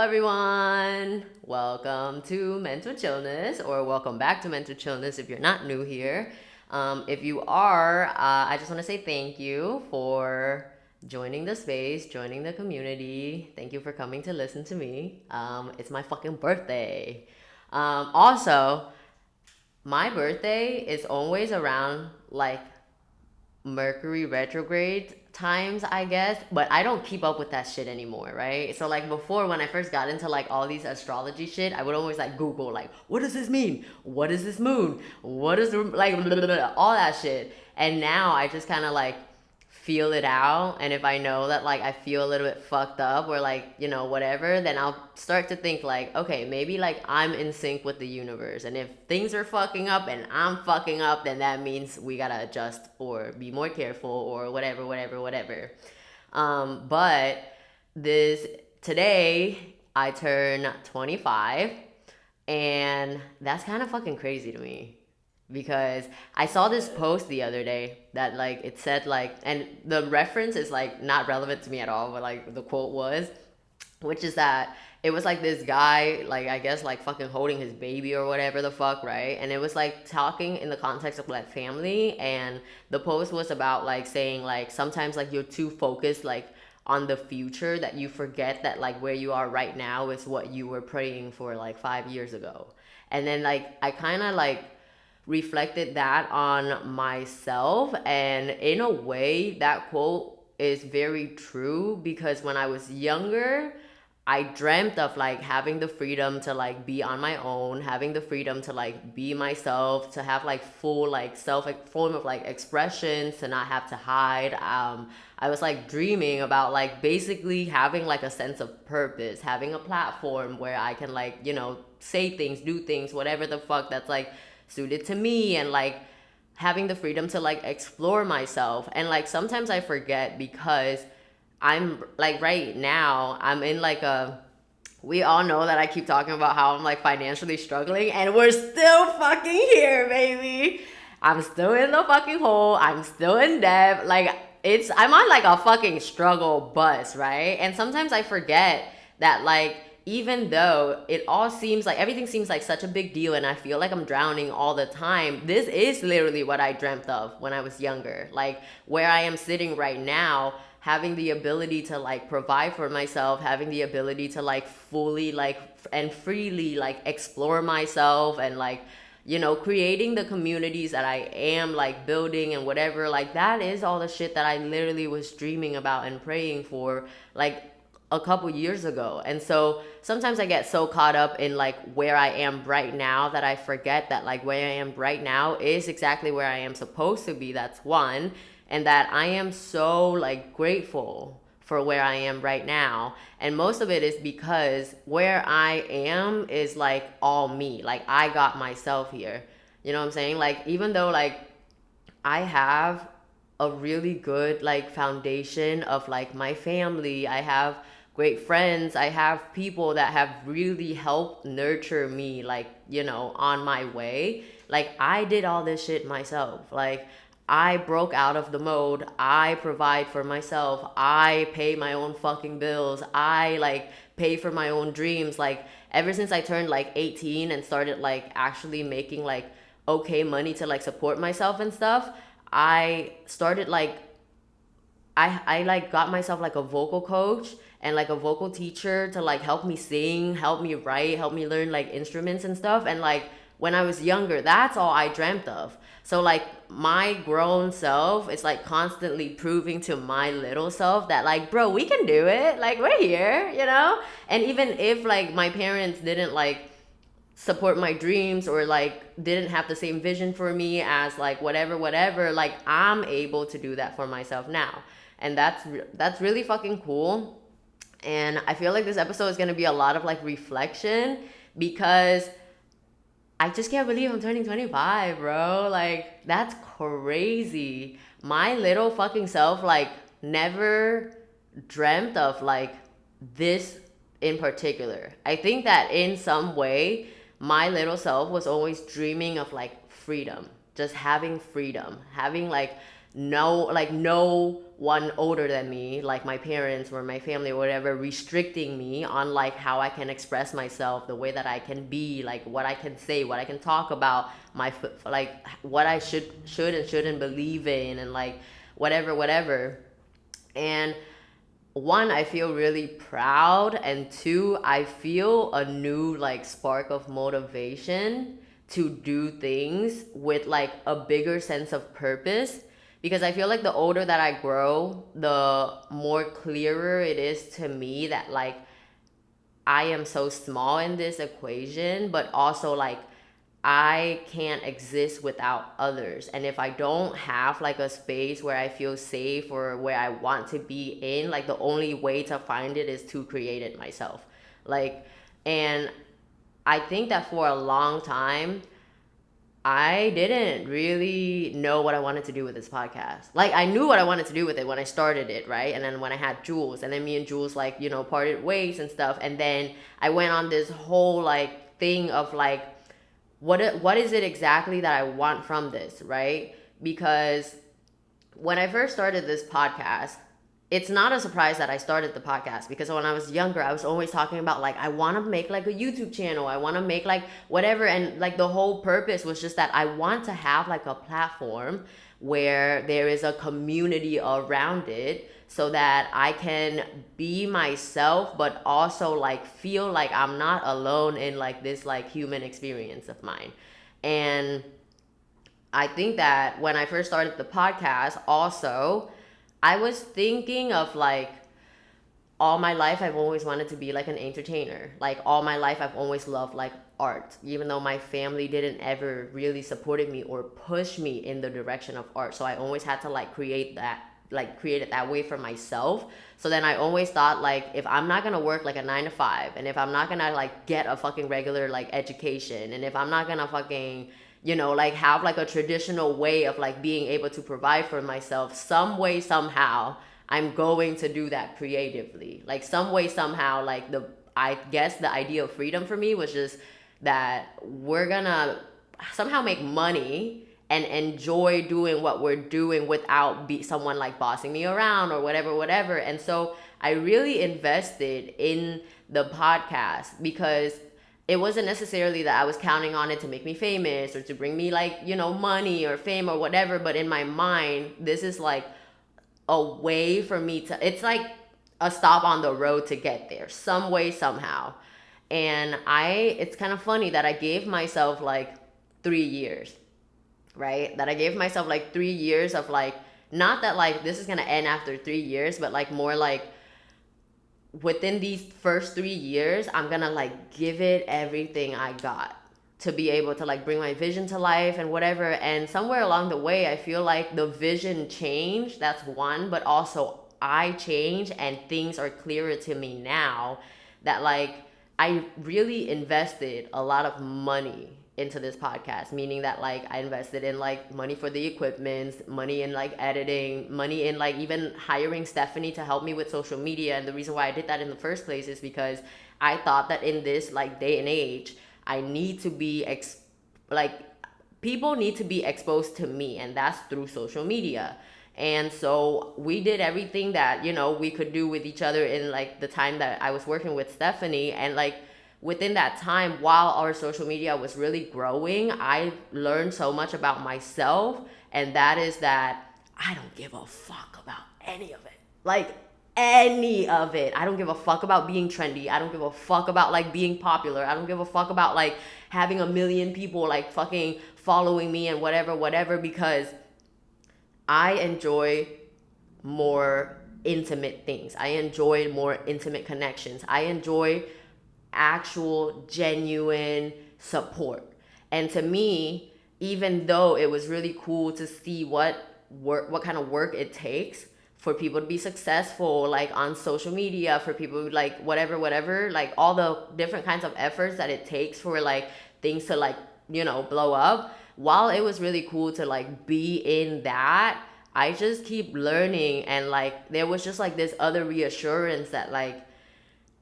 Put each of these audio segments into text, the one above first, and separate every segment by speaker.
Speaker 1: everyone. Welcome to Mental Chillness, or welcome back to Mental Chillness if you're not new here. If you are, I just want to say thank you for joining the space, joining the community. Thank you for coming to listen to me. It's my fucking birthday. Also, my birthday is always around like Mercury retrograde times, I guess, but I don't keep up with that shit anymore, right? So like before, when I first got into like all these astrology shit, I would always like Google like, what does this mean? What is this moon? What is like blah, blah, blah, all that shit? And now I just kind of like feel it out, and if I know that like I feel a little bit fucked up or like whatever, then I'll start to think like, okay, maybe like I'm in sync with the universe, and if things are fucking up and I'm fucking up, then that means we gotta adjust or be more careful or whatever. But this today I turn 25, and that's kind of fucking crazy to me because I saw this post the other day that like it said like, and the reference is like not relevant to me at all, but like the quote was, which is that it was like this guy, like I guess like fucking holding his baby or whatever the fuck, right? And it was like talking in the context of like family, and the post was about like saying like sometimes like you're too focused like on the future that you forget that like where you are right now is what you were praying for like 5 years ago. And then like I kind of like reflected that on myself, and in a way that quote is very true because when I was younger I dreamt of like having the freedom to like be on my own, having the freedom to like be myself, to have like full like self form of like expressions, to not have to hide. I was like dreaming about like basically having like a sense of purpose, having a platform where I can like say things, do things, whatever the fuck that's like suited to me, and like having the freedom to like explore myself. And like sometimes I forget because I'm like right now I'm in like a, we all know that I keep talking about how I'm like financially struggling, and we're still fucking here, baby. I'm still in the fucking hole. I'm still in debt. Like I'm on like a fucking struggle bus, right? And sometimes I forget that like even though it all seems like everything seems like such a big deal and I feel like I'm drowning all the time, this is literally what I dreamt of when I was younger. Like where I am sitting right now, having the ability to like provide for myself, having the ability to like fully like and freely like explore myself, and like creating the communities that I am like building and whatever, like that is all the shit that I literally was dreaming about and praying for like a couple years ago. And so sometimes I get so caught up in like where I am right now that I forget that like where I am right now is exactly where I am supposed to be. That's one. And that I am so like grateful for where I am right now. And most of it is because where I am is like all me. Like I got myself here. You know what I'm saying? Like even though like I have a really good like foundation of like my family, I have great friends, I have people that have really helped nurture me like on my way. Like I did all this shit myself. Like I broke out of the mode. I provide for myself. I pay my own fucking bills. I like pay for my own dreams. Like ever since I turned like 18 and started like actually making like okay money to like support myself and stuff, I started like I like got myself like a vocal coach and like a vocal teacher to like help me sing, help me write, help me learn like instruments and stuff. And like when I was younger, that's all I dreamt of. So like my grown self is like constantly proving to my little self that like, bro, we can do it. Like we're here. And even if like my parents didn't like support my dreams or like didn't have the same vision for me as like whatever, like I'm able to do that for myself now. And that's really fucking cool. And I feel like this episode is going to be a lot of like reflection because I just can't believe I'm turning 25, bro. Like, that's crazy. My little fucking self, like, never dreamt of, like, this in particular. I think that in some way, my little self was always dreaming of, like, freedom. Just having freedom. Having, like, no one older than me, like my parents or my family or whatever, restricting me on like how I can express myself, the way that I can be, like what I can say, what I can talk about, like what I should and shouldn't believe in, and like whatever. And one, I feel really proud, and two, I feel a new like spark of motivation to do things with like a bigger sense of purpose, because I feel like the older that I grow, the more clearer it is to me that like I am so small in this equation, but also like I can't exist without others. And if I don't have like a space where I feel safe or where I want to be in, like the only way to find it is to create it myself. Like, and I think that for a long time, I didn't really know what I wanted to do with this podcast. Like, I knew what I wanted to do with it when I started it, right? And then when I had Jules, and then me and Jules, like, parted ways and stuff. And then I went on this whole, like, thing of, like, what is it exactly that I want from this, right? Because when I first started this podcast, it's not a surprise that I started the podcast, because when I was younger, I was always talking about like, I want to make like a YouTube channel. I want to make like whatever. And like the whole purpose was just that I want to have like a platform where there is a community around it, so that I can be myself, but also like feel like I'm not alone in like this like human experience of mine. And I think that when I first started the podcast, also, I was thinking of like, all my life I've always wanted to be like an entertainer. Like all my life I've always loved like art, even though my family didn't ever really supported me or push me in the direction of art. So I always had to like create it that way for myself. So then I always thought like, if I'm not gonna work like a 9 to 5, and if I'm not gonna like get a fucking regular like education, and if I'm not gonna fucking like have like a traditional way of like being able to provide for myself, some way somehow I'm going to do that creatively. Like some way somehow, like I guess the idea of freedom for me was just that we're gonna somehow make money and enjoy doing what we're doing without someone like bossing me around or whatever. And so I really invested in the podcast, because it wasn't necessarily that I was counting on it to make me famous or to bring me like, money or fame or whatever. But in my mind, this is like a way for me to, it's like a stop on the road to get there some way, somehow. And it's kind of funny that I gave myself like 3 years, right? That I gave myself like 3 years of like, not that like this is going to end after 3 years, but like more like within these first 3 years, I'm going to like give it everything I got to be able to like bring my vision to life and whatever. And somewhere along the way, I feel like the vision changed. That's one, but also I changed, and things are clearer to me now that like I really invested a lot of money into this podcast, meaning that like I invested in like money for the equipment, money in like editing, money in like even hiring Stephanie to help me with social media. And the reason why I did that in the first place is because I thought that in this like day and age, I need to be people need to be exposed to me, and that's through social media. And so we did everything that we could do with each other in like the time that I was working with Stephanie. And like within that time, while our social media was really growing, I learned so much about myself, and that is that I don't give a fuck about any of it. Like any of it. I don't give a fuck about being trendy. I don't give a fuck about like being popular. I don't give a fuck about like having a million people like fucking following me and whatever, because I enjoy more intimate things. I enjoy more intimate connections. I enjoy actual genuine support. And to me, even though it was really cool to see what kind of work it takes for people to be successful like on social media, for people like whatever, like all the different kinds of efforts that it takes for like things to like blow up, while it was really cool to like be in that, I just keep learning. And like there was just like this other reassurance that like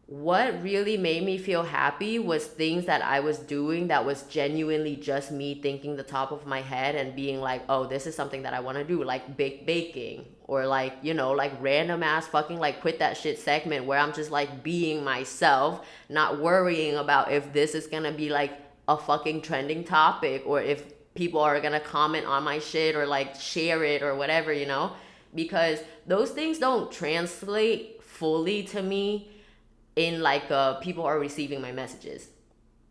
Speaker 1: what really made me feel happy was things that I was doing that was genuinely just me thinking the top of my head and being like, oh, this is something that I want to do, like baking, or like, you know, like random ass fucking like quit that shit segment where I'm just like being myself, not worrying about if this is gonna be like a fucking trending topic or if people are gonna comment on my shit or like share it or whatever, you know, because those things don't translate fully to me in like people are receiving my messages.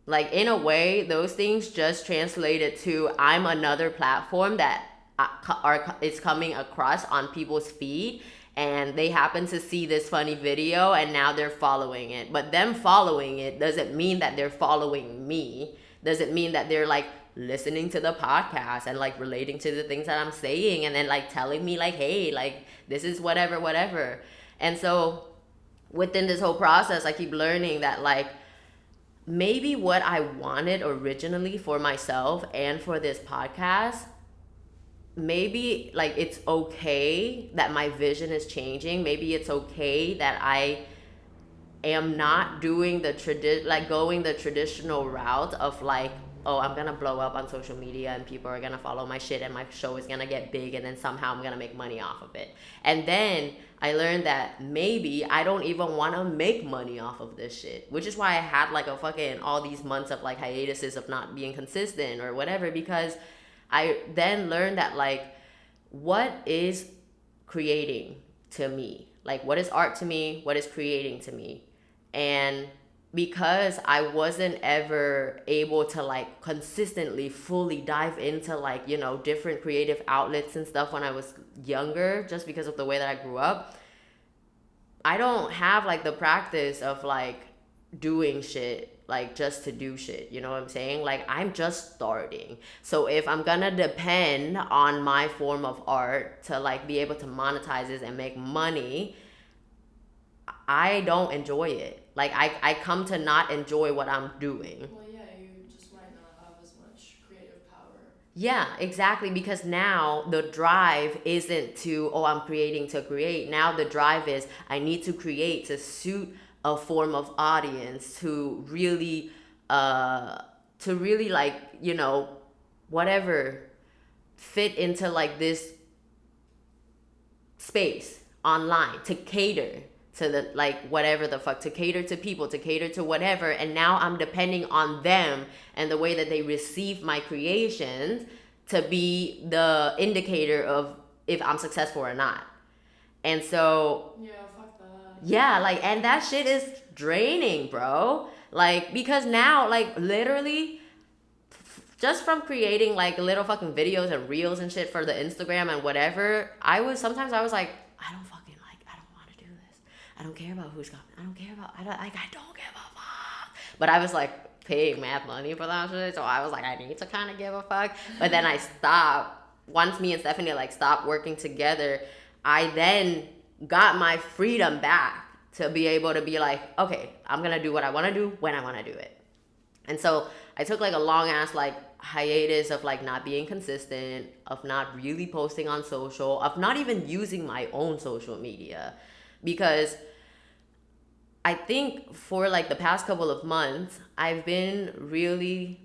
Speaker 1: Like in a way, those things just translated to I'm another platform that is coming across on people's feed, and they happen to see this funny video and now they're following it. But them following it doesn't mean that they're following me. Doesn't mean that they're like listening to the podcast and like relating to the things that I'm saying and then like telling me like, hey, like this is whatever. And so within this whole process, I keep learning that like maybe what I wanted originally for myself and for this podcast, maybe like it's okay that my vision is changing. Maybe it's okay that I am not doing going the traditional route of like, oh, I'm gonna blow up on social media and people are gonna follow my shit and my show is gonna get big and then somehow I'm gonna make money off of it. And then I learned that maybe I don't even wanna make money off of this shit, which is why I had like a fucking all these months of like hiatuses of not being consistent or whatever, because I then learned that like, what is creating to me? Like, what is art to me? What is creating to me? And because I wasn't ever able to like consistently fully dive into like, you know, different creative outlets and stuff when I was younger, just because of the way that I grew up, I don't have like the practice of like doing shit like just to do shit, you know what I'm saying? Like I'm just starting. So if I'm gonna depend on my form of art to like be able to monetize this and make money, I don't enjoy it. Like I come to not enjoy what I'm doing.
Speaker 2: Well, yeah, you just might not have as much creative power.
Speaker 1: Yeah, exactly. Because now the drive isn't to, oh, I'm creating to create. Now the drive is I need to create to suit a form of audience to really like, you know, whatever, fit into like this space online, to cater to the like whatever the fuck, to cater to people, to cater to whatever. And now I'm depending on them and the way that they receive my creations to be the indicator of if I'm successful or not. And so
Speaker 2: yeah, fuck that.
Speaker 1: Yeah, like, and that shit is draining, bro. Like, because now, like, literally, just from creating like little fucking videos and reels and shit for the Instagram and whatever, sometimes I was like, I don't want to do this. I don't care about who's coming. I don't give a fuck. But I was like paying mad money for that shit, so I was like, I need to kind of give a fuck. But then I stopped. Once me and Stephanie like stopped working together, I then got my freedom back to be able to be like, okay, I'm gonna do what I want to do when I want to do it. And so I took like a long ass like hiatus of like not being consistent, of not really posting on social, of not even using my own social media, because I think for like the past couple of months I've been really,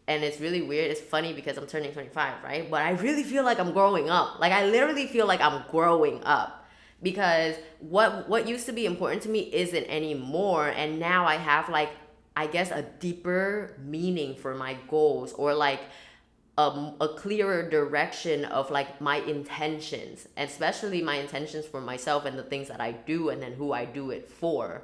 Speaker 1: and it's really weird. It's funny because I'm turning 25, right? But I really feel like I'm growing up. Like I literally feel like I'm growing up, because what used to be important to me isn't anymore. And now I have like, I guess, a deeper meaning for my goals, or like a clearer direction of like my intentions, especially my intentions for myself and the things that I do and then who I do it for.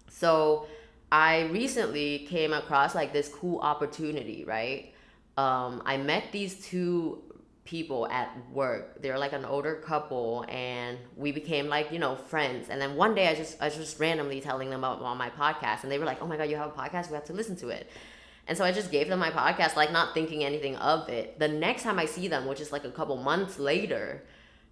Speaker 1: So I recently came across like this cool opportunity, right? I met these two people at work. They're like an older couple, and we became like, you know, friends. And then one day I was just randomly telling them about my podcast, and they were like, oh my God, you have a podcast? We have to listen to it. And so I just gave them my podcast, like not thinking anything of it. The next time I see them, which is like a couple months later,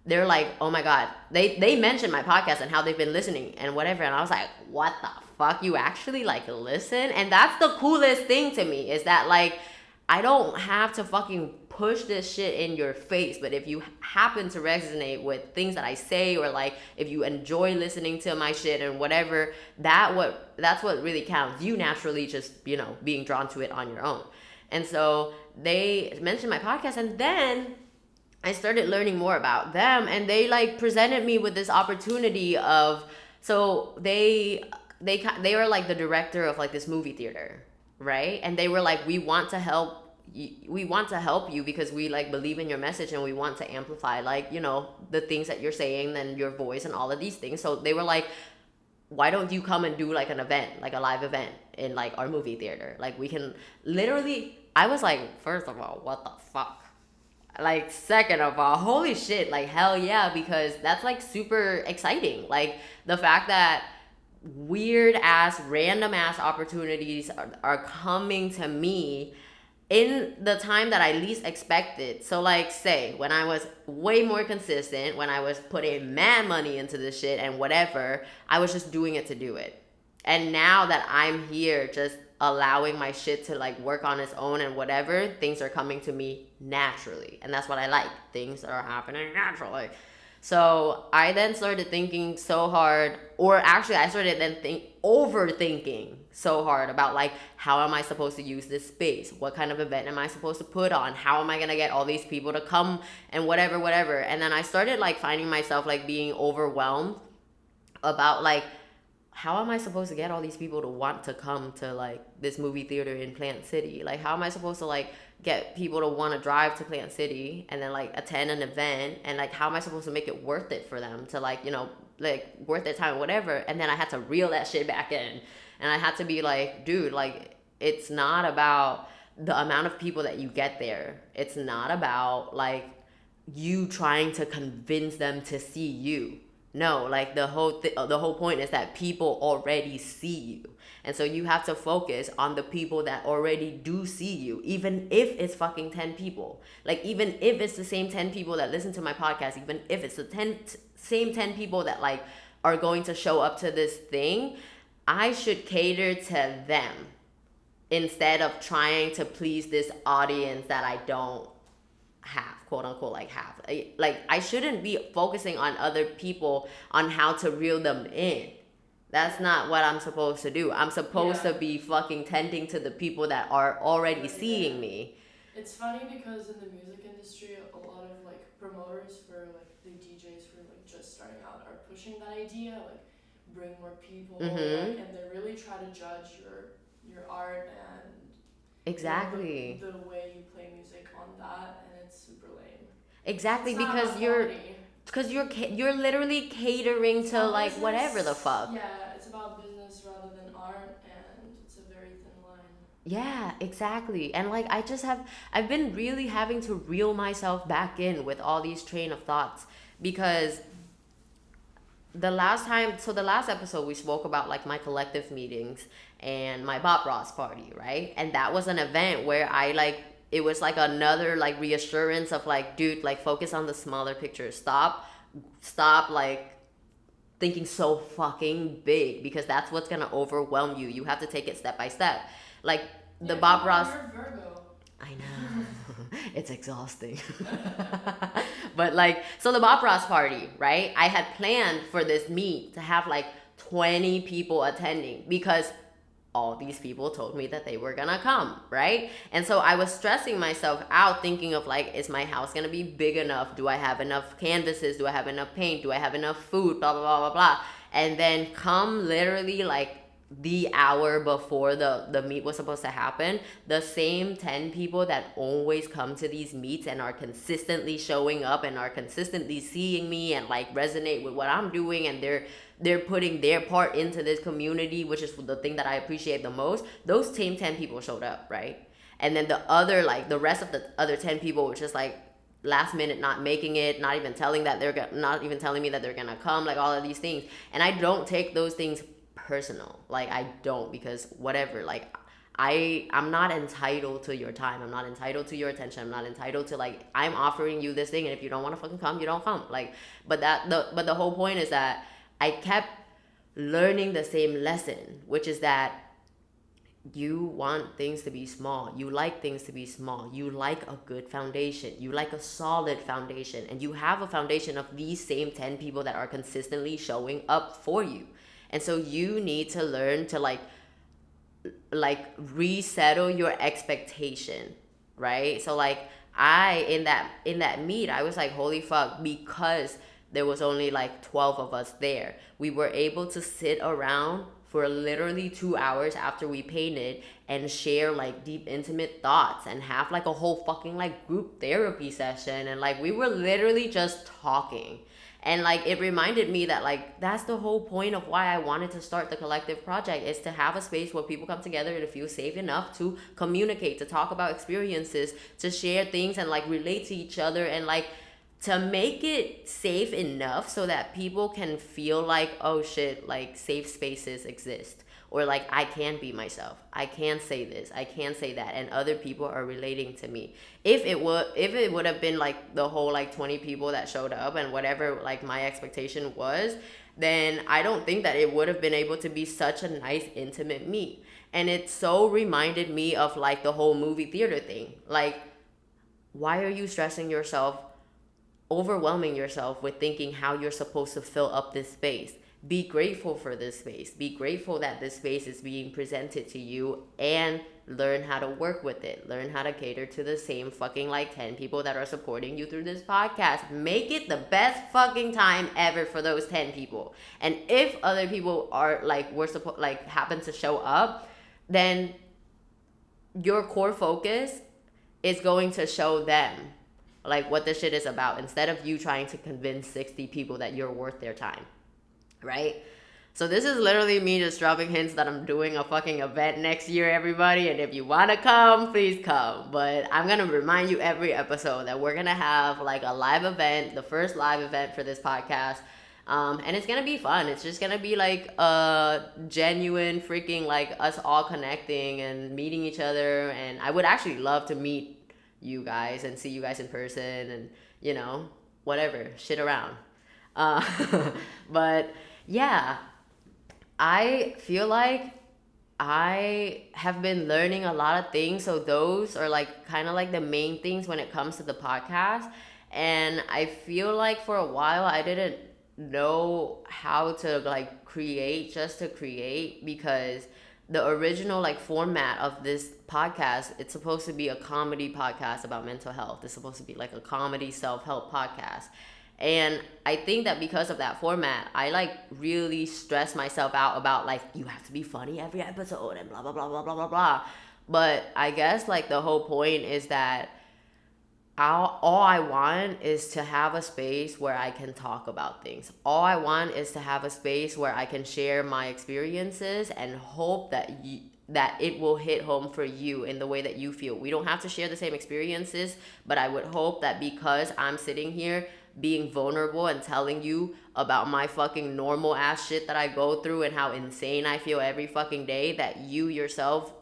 Speaker 1: they're like, oh my God, they mentioned my podcast and how they've been listening and whatever. And I was like, what the fuck? You actually like listen? And that's the coolest thing to me, is that like, I don't have to fucking push this shit in your face, but if you happen to resonate with things that I say, or like if you enjoy listening to my shit and whatever, that's what really counts. You naturally just, you know, being drawn to it on your own. And so they mentioned my podcast, and then I started learning more about them, and they like presented me with this opportunity of, so they were like the director of like this movie theater, right? And they were like, we want to help you because we like believe in your message, and we want to amplify, like, you know, the things that you're saying and your voice and all of these things. So they were like, why don't you come and do like an event, like a live event in like our movie theater? Like, we can literally, I was like, first of all, what the fuck? Like, second of all, holy shit, like, hell yeah, because that's like super exciting. Like, the fact that weird ass, random ass opportunities are coming to me in the time that I least expected. So like, say when I was way more consistent, when I was putting mad money into this shit and whatever, I was just doing it to do it. And now that I'm here just allowing my shit to like work on its own and whatever, things are coming to me naturally. And that's what I like. Things are happening naturally. So I then started thinking so hard, or actually I started then overthinking so hard about like, how am I supposed to use this space? What kind of event am I supposed to put on? How am I gonna get all these people to come and whatever. And then I started like finding myself like being overwhelmed about like, how am I supposed to get all these people to want to come to like this movie theater in Plant City? Like, how am I supposed to like get people to want to drive to Plant City and then like attend an event? And like, how am I supposed to make it worth it for them to like, you know, like worth their time, whatever? And then I had to reel that shit back in, and I had to be like, dude, like, it's not about the amount of people that you get there. It's not about like you trying to convince them to see you. No, like the whole point is that people already see you. And so you have to focus on the people that already do see you, even if it's fucking 10 people. Like, even if it's the same 10 people that listen to my podcast, even if it's the same 10 people that like are going to show up to this thing, I should cater to them instead of trying to please this audience that I don't have, quote unquote, like have. Like, I shouldn't be focusing on other people on how to reel them in. That's not what I'm supposed to do. I'm supposed to be fucking tending to the people that are already seeing me.
Speaker 2: It's funny because in the music industry, a lot of like promoters for like the DJs who are like just starting out are pushing that idea, like bring more people, like, and they really try to judge your art and
Speaker 1: exactly
Speaker 2: the way you play music on that, and it's super lame.
Speaker 1: Exactly,
Speaker 2: it's
Speaker 1: because you're literally catering to like business, whatever the fuck.
Speaker 2: Yeah, it's about business rather than art, and it's a very thin line.
Speaker 1: Yeah, exactly. And like, I've been really having to reel myself back in with all these train of thoughts, because the last episode we spoke about like my collective meetings and my Bob Ross party, right? And that was an event where I like, it was like another like reassurance of like, dude, like focus on the smaller picture. Stop like thinking so fucking big, because that's what's gonna overwhelm you. You have to take it step by step. Like the Bob Ross.
Speaker 2: You're Virgo.
Speaker 1: I know. It's exhausting. But like, so the Bob Ross party, right? I had planned for this meet to have like 20 people attending, because all these people told me that they were gonna come, right? And so I was stressing myself out thinking of like, is my house gonna be big enough? Do I have enough canvases? Do I have enough paint? Do I have enough food? Blah, blah, blah, blah, blah. And then come literally like the hour before the meet was supposed to happen, the same 10 people that always come to these meets and are consistently showing up and are consistently seeing me and like resonate with what I'm doing, and they're putting their part into this community, which is the thing that I appreciate the most. Those same 10 people showed up, right? And then the rest of the other 10 people were just like last minute not making it, not even telling me that they're gonna come, like all of these things. And I don't take those things personal. Like, I don't, because whatever, like I'm not entitled to your time. I'm not entitled to your attention. I'm not entitled to like, I'm offering you this thing, and if you don't want to fucking come, you don't come. Like, but the whole point is that I kept learning the same lesson, which is that you want things to be small. You like things to be small. You like a good foundation. You like a solid foundation. And you have a foundation of these same 10 people that are consistently showing up for you. And so you need to learn to like resettle your expectation, right? So like I in that meet, I was like, holy fuck, because there was only like 12 of us there. We were able to sit around for literally 2 hours after we painted and share like deep intimate thoughts and have like a whole fucking like group therapy session, and like we were literally just talking. And like it reminded me that like that's the whole point of why I wanted to start the collective project, is to have a space where people come together to feel safe enough to communicate, to talk about experiences, to share things and like relate to each other, and like to make it safe enough so that people can feel like, oh shit, like safe spaces exist, or like I can be myself, I can say this, I can say that, and other people are relating to me. If it would have been like the whole like 20 people that showed up and whatever like my expectation was, then I don't think that it would have been able to be such a nice intimate meet. And it so reminded me of like the whole movie theater thing. Like, why are you stressing yourself, overwhelming yourself with thinking how you're supposed to fill up this space? Be grateful for this space. Be grateful that this space is being presented to you, and learn how to work with it. Learn how to cater to the same fucking like 10 people that are supporting you through this podcast. Make it the best fucking time ever for those 10 people. And if other people are like, happen to show up, then your core focus is going to show them like what this shit is about, instead of you trying to convince 60 people that you're worth their time, right? So this is literally me just dropping hints that I'm doing a fucking event next year, everybody, and if you want to come, please come. But I'm gonna remind you every episode that we're gonna have like a live event, the first live event for this podcast, and it's gonna be fun. It's just gonna be like a genuine freaking like us all connecting and meeting each other. And I would actually love to meet you guys and see you guys in person, and you know, whatever, shit around. uh, but yeah, I feel like I have been learning a lot of things. So those are like kind of like the main things when it comes to the podcast. And I feel like for a while I didn't know how to like create just to create, because the original like format of this podcast, it's supposed to be a comedy podcast about mental health. It's supposed to be like a comedy self-help podcast. And I think that because of that format, I like really stress myself out about like, you have to be funny every episode and blah blah blah blah blah blah blah. But I guess like the whole point is that all I want is to have a space where I can talk about things. All I want is to have a space where I can share my experiences and hope that that it will hit home for you in the way that you feel. We don't have to share the same experiences, but I would hope that because I'm sitting here being vulnerable and telling you about my fucking normal ass shit that I go through and how insane I feel every fucking day, that you yourself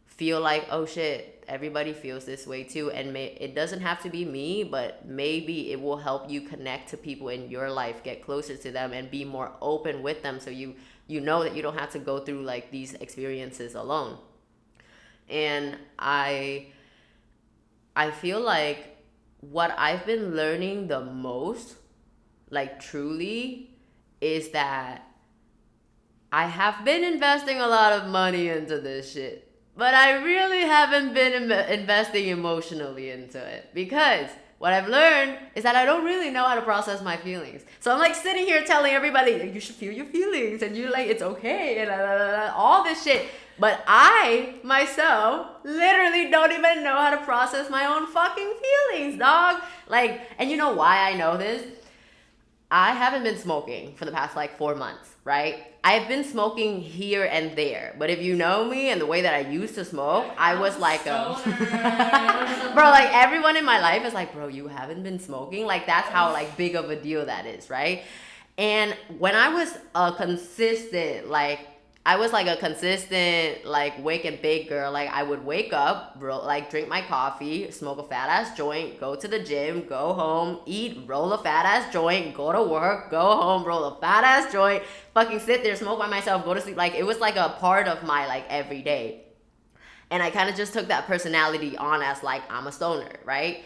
Speaker 1: feel like, oh shit, everybody feels this way too. And it doesn't have to be me, but maybe it will help you connect to people in your life, get closer to them, and be more open with them, so you know that you don't have to go through like these experiences alone. And I feel like what I've been learning the most, like truly, is that I have been investing a lot of money into this shit, but I really haven't been investing emotionally into it, because what I've learned is that I don't really know how to process my feelings. So I'm like sitting here telling everybody, you should feel your feelings, and you're like, it's okay, and all this shit. But I, myself, literally don't even know how to process my own fucking feelings, dog. Like, and you know why I know this? I haven't been smoking for the past like 4 months, right? I've been smoking here and there, but if you know me and the way that I used to smoke, I was like a bro, like everyone in my life is like, bro, you haven't been smoking? Like that's how like big of a deal that is, right? And when I was a consistent like wake and bake girl, like I would wake up, bro, like drink my coffee, smoke a fat ass joint, go to the gym, go home, eat, roll a fat ass joint, go to work, go home, roll a fat ass joint, fucking sit there, smoke by myself, go to sleep. Like it was like a part of my like everyday. And I kind of just took that personality on as like, I'm a stoner, right?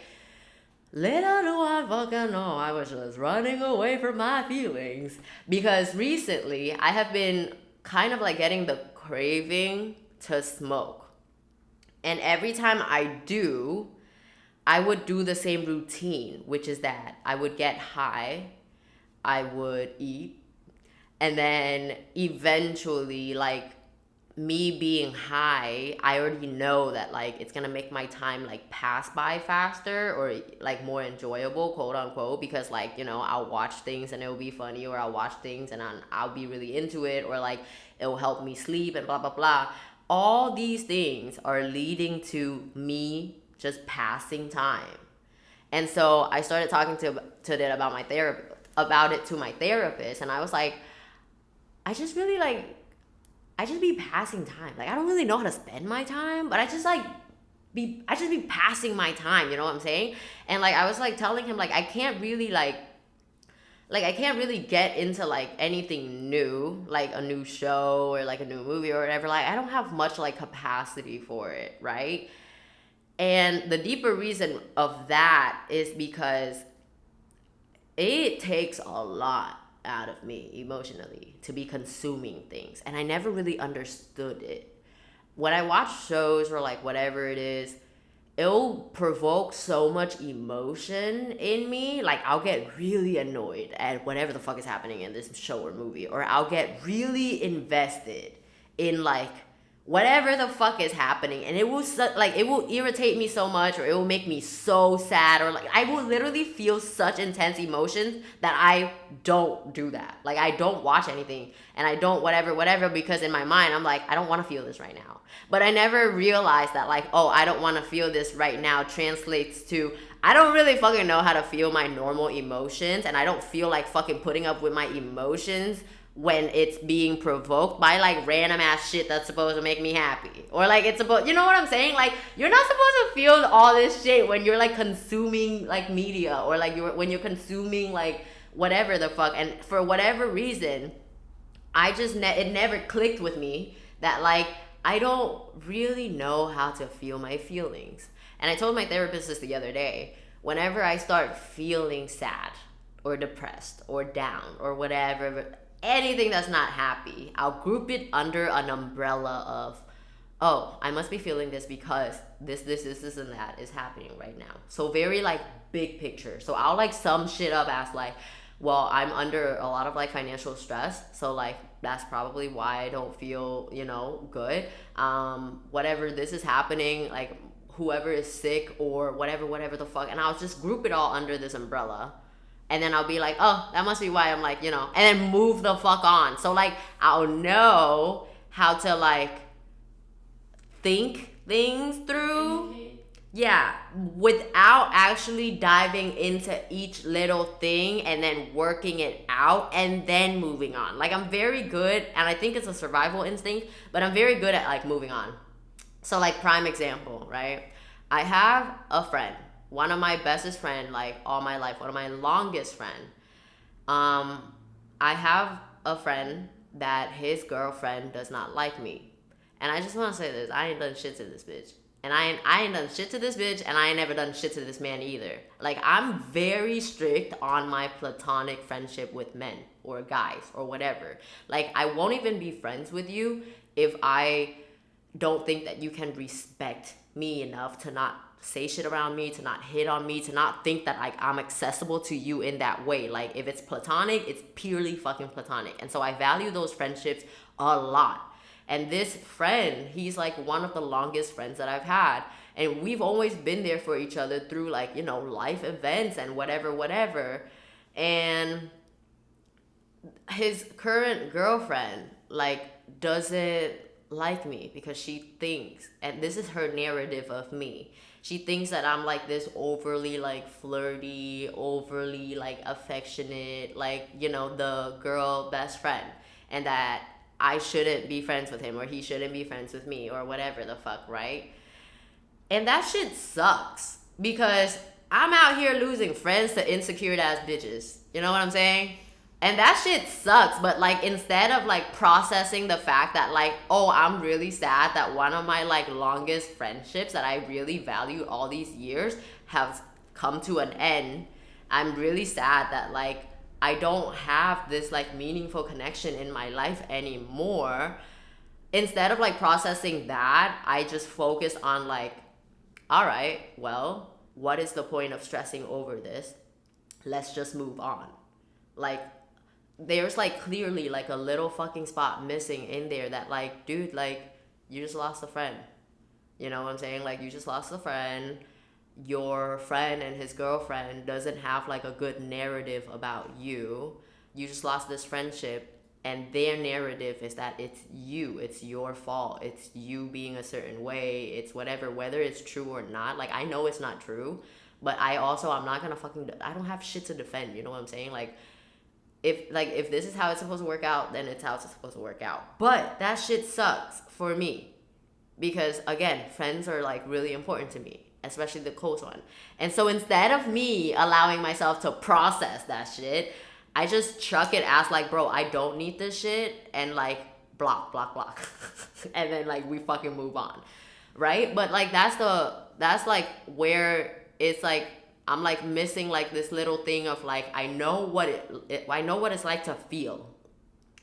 Speaker 1: Little do I fucking know, I was just running away from my feelings. Because recently, I have been kind of like getting the craving to smoke. And every time I do, I would do the same routine, which is that I would get high, I would eat, and then eventually, like, me being high, I already know that like it's gonna make my time like pass by faster or like more enjoyable, quote unquote, because like, you know, I'll watch things and it'll be funny, or I'll watch things and I'll be really into it, or like it'll help me sleep and blah blah blah. All these things are leading to me just passing time. And so I started talking to it about my therapist, about it to my therapist, and I was like, I just really like I just be passing time. Like I don't really know how to spend my time, but I just be passing my time, you know what I'm saying? And like I was like telling him like I can't really like I can't really get into like anything new, like a new show or like a new movie or whatever. Like I don't have much like capacity for it, right? And the deeper reason of that is because it takes a lot out of me emotionally to be consuming things, and I never really understood it. When I watch shows or like whatever it is, it'll provoke so much emotion in me. Like I'll get really annoyed at whatever the fuck is happening in this show or movie, or I'll get really invested in like whatever the fuck is happening, and it will like it will irritate me so much, or it will make me so sad, or like I will literally feel such intense emotions that I don't do that. Like I don't watch anything and I don't whatever because in my mind I'm like, I don't want to feel this right now. But I never realized that like, oh, I don't want to feel this right now translates to I don't really fucking know how to feel my normal emotions, and I don't feel like fucking putting up with my emotions when it's being provoked by like random ass shit that's supposed to make me happy, or like it's supposed, you know what I'm saying? Like you're not supposed to feel all this shit when you're like consuming like media, or like when you're consuming like whatever the fuck. And for whatever reason, I just it never clicked with me that like I don't really know how to feel my feelings. And I told my therapist this the other day. Whenever I start feeling sad or depressed or down or whatever, anything that's not happy, I'll group it under an umbrella of, oh, I must be feeling this because this, and that is happening right now. So very like big picture. So I'll like sum shit up as like, well, I'm under a lot of like financial stress. So like that's probably why I don't feel, you know, good. Whatever this is happening, like whoever is sick or whatever the fuck. And I'll just group it all under this umbrella. And then I'll be like, oh, that must be why I'm like, you know, and then move the fuck on. So like I'll know how to like think things through. Yeah, without actually diving into each little thing and then working it out and then moving on. Like I'm very good, and I think it's a survival instinct, but I'm very good at like moving on. So like prime example, right? I have a friend, one of my bestest friend, like all my life, one of my longest friend. I have a friend that his girlfriend does not like me. And I just want to say this, I ain't done shit to this bitch. And I ain't done shit to this bitch, and I ain't never done shit to this man either. Like, I'm very strict on my platonic friendship with men or guys or whatever. Like, I won't even be friends with you if I don't think that you can respect me enough to not say shit around me, to not hit on me, to not think that like I'm accessible to you in that way. Like, if it's platonic, it's purely fucking platonic. And so I value those friendships a lot. And this friend, he's like one of the longest friends that I've had. And we've always been there for each other through like, you know, life events and whatever. And his current girlfriend, like, doesn't like me because she thinks, and this is her narrative of me, she thinks that I'm like this overly like flirty, overly like affectionate, like, you know, the girl best friend. And that I shouldn't be friends with him, or he shouldn't be friends with me, or whatever the fuck, right? And that shit sucks because I'm out here losing friends to insecure ass bitches. You know what I'm saying? And that shit sucks, but like instead of like processing the fact that like, oh, I'm really sad that one of my like longest friendships that I really valued all these years have come to an end. I'm really sad that like I don't have this like meaningful connection in my life anymore. Instead of like processing that, I just focus on like, all right, well, what is the point of stressing over this? Let's just move on. Like, there's like clearly like a little fucking spot missing in there that like, dude, like, you just lost a friend. You know what I'm saying? Like, you just lost a friend. Your friend and his girlfriend doesn't have like a good narrative about you. You just lost this friendship, and their narrative is that it's you, it's your fault, it's you being a certain way, it's whatever, whether it's true or not. Like, I know it's not true, but I'm not gonna fucking, I don't have shit to defend. You know what I'm saying? Like, if this is how it's supposed to work out, then it's how it's supposed to work out. But that shit sucks for me because again, friends are like really important to me, especially the close one. And so instead of me allowing myself to process that shit, I just chuck it as like, bro, I don't need this shit, and like block, block, block. And then like we fucking move on. Right? But like that's like where it's like I'm like missing like this little thing of like I know what I know what it's like to feel.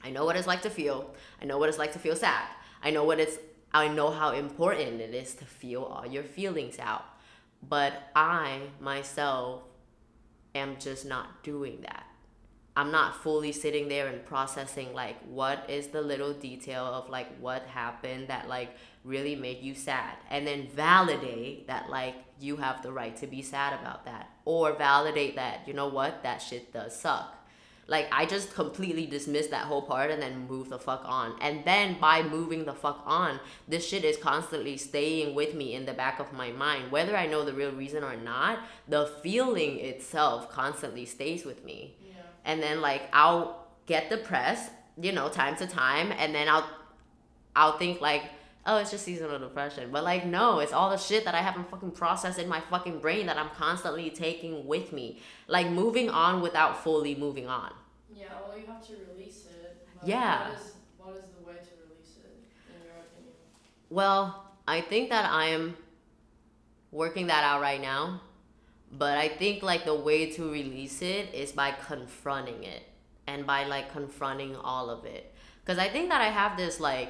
Speaker 1: I know what it's like to feel. I know what it's like to feel sad. I know how important it is to feel all your feelings out. But I myself am just not doing that. I'm not fully sitting there and processing like what is the little detail of like what happened that like really made you sad, and then validate that like you have the right to be sad about that, or validate that, you know what, that shit does suck. Like, I just completely dismiss that whole part and then move the fuck on. And then by moving the fuck on, this shit is constantly staying with me in the back of my mind. Whether I know the real reason or not, the feeling itself constantly stays with me.
Speaker 2: Yeah.
Speaker 1: And then like I'll get depressed, you know, time to time, and then I'll think like, oh, it's just seasonal depression. But like, no, it's all the shit that I haven't fucking processed in my fucking brain that I'm constantly taking with me. Like, moving on without fully moving on.
Speaker 2: Yeah, well, you have to release it.
Speaker 1: Yeah.
Speaker 2: What is the way to release it, in your opinion?
Speaker 1: Well, I think that I am working that out right now. But I think like the way to release it is by confronting it, and by like confronting all of it. Because I think that I have this like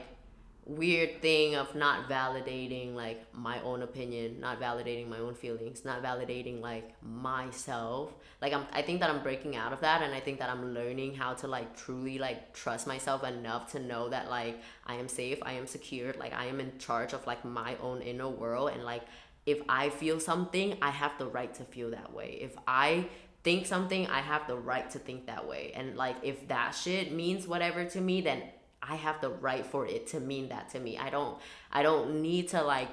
Speaker 1: weird thing of not validating like my own opinion, not validating my own feelings, not validating like myself. Like I think that I'm breaking out of that, and I think that I'm learning how to like truly like trust myself enough to know that like I am safe, I am secure, like I am in charge of like my own inner world, and like if I feel something, I have the right to feel that way. If I think something, I have the right to think that way. And like if that shit means whatever to me, then I have the right for it to mean that to me. I don't need to like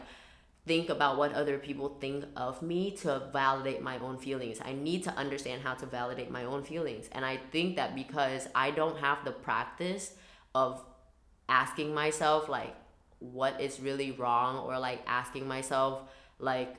Speaker 1: think about what other people think of me to validate my own feelings. I need to understand how to validate my own feelings. And I think that because I don't have the practice of asking myself like what is really wrong, or like asking myself like,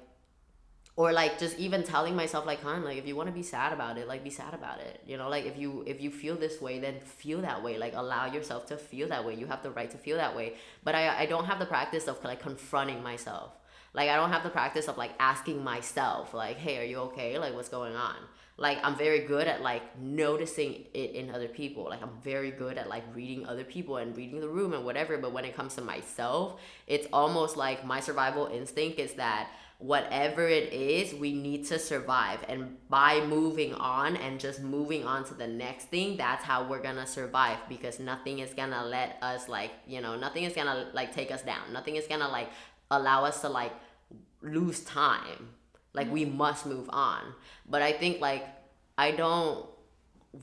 Speaker 1: or like just even telling myself like, huh, like if you want to be sad about it, like be sad about it, you know, like if you feel this way, then feel that way, like allow yourself to feel that way. You have the right to feel that way. But I don't have the practice of like confronting myself. Like I don't have the practice of like asking myself like, hey, are you okay, like what's going on. Like I'm very good at like noticing it in other people, like I'm very good at like reading other people and reading the room and whatever. But when it comes to myself, it's almost like my survival instinct is that whatever it is, we need to survive. And by moving on and just moving on to the next thing, that's how we're gonna survive. Because nothing is gonna let us like, you know, nothing is gonna like take us down. Nothing is gonna like allow us to like lose time. Like we must move on. But I think like I don't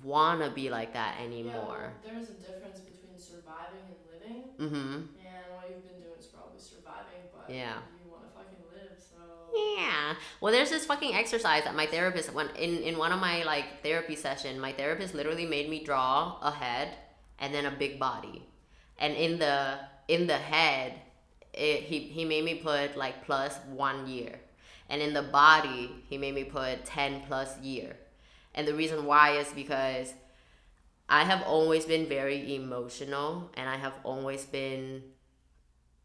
Speaker 1: wanna be like that anymore.
Speaker 2: Yeah, there's a difference between surviving and living.
Speaker 1: Mm-hmm.
Speaker 2: And what you've been doing is probably surviving, but
Speaker 1: Yeah.
Speaker 2: you want to fucking live, so.
Speaker 1: Yeah. Well, there's this fucking exercise that my therapist, when in one of my like therapy session, my therapist literally made me draw a head and then a big body. And in the head, he made me put like plus 1 year. And in the body, he made me put 10 plus year. And the reason why is because I have always been very emotional, and I have always been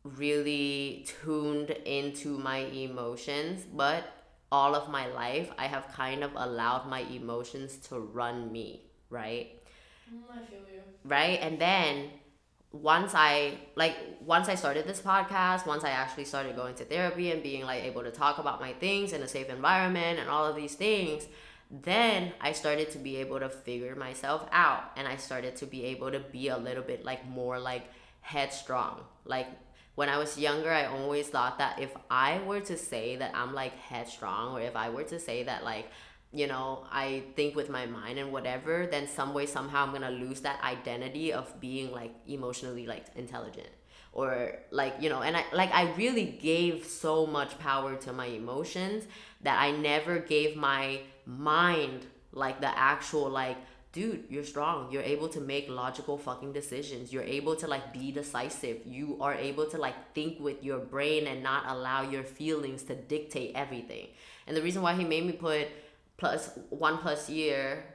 Speaker 1: really tuned into my emotions, but all of my life I have kind of allowed my emotions to run me, right?
Speaker 2: I feel you.
Speaker 1: Right? And then once I started this podcast, once I actually started going to therapy and being like able to talk about my things in a safe environment and all of these things, then I started to be able to figure myself out, and I started to be able to be a little bit like more like headstrong. Like when I was younger, I always thought that if I were to say that I'm like headstrong, or if I were to say that like, I think with my mind and whatever, then some way, somehow I'm gonna lose that identity of being like emotionally like intelligent. Or like, and I really gave so much power to my emotions that I never gave my mind like the actual like, dude, you're strong, you're able to make logical fucking decisions, you're able to like be decisive, you are able to like think with your brain and not allow your feelings to dictate everything. And the reason why he made me put +1 year